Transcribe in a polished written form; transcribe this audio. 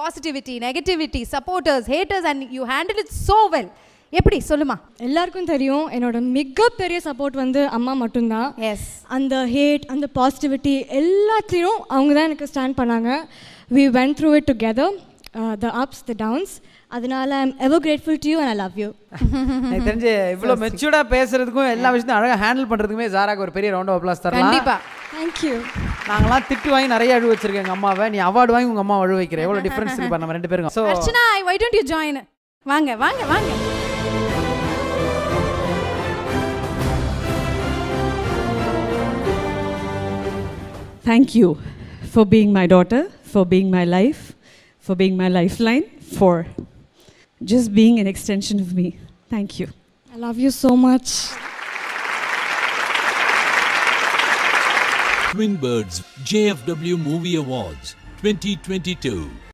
Positivity, negativity, supporters, haters and you handle it so well. எப்படி சொல்லுமா? எல்லாருக்கும் தெரியும் என்னோட மிகப்பெரிய சப்போர்ட் வந்து அம்மா மட்டும்தான். எஸ், அந்த ஹேட், அந்த பாசிட்டிவிட்டி எல்லாத்தையும் அவங்க தான் எனக்கு ஸ்டாண்ட் பண்ணாங்க. We went through it together, the ups, the downs. அதனால I'm ever grateful to you and I love you. எனக்கு தெரிஞ்சு இவ்வளோ மெச்சூர்டாக பேசுறதுக்கும் எல்லா விஷயத்தையும் அழகாக ஹேண்டில் பண்ணுறதுக்குமே ஜாராக்கு ஒரு பெரிய ரவுண்ட் ஆஃப் அப்ளாஸ் தரலாம். கண்டிப்பா. Thank you. நாங்களாம் திட்டு வாங்கி நிறைய அழுவ வச்சிருக்கேன் எங்கள் அம்மாவை. நீ அவார்டு வாங்கி உங்கள் அம்மா அழுவ வைக்கிற. எவ்வளோ டிஃப்ரென்ஸ் இருக்கு நம்ம ரெண்டு பேருக்கும். So Archana, why don't you join? வாங்க வாங்க வாங்க. Thank you for being my daughter, for being my life, for being my lifeline, for just being an extension of me. Thank you. I love you so much. Twin Birds JFW Movie Awards 2022.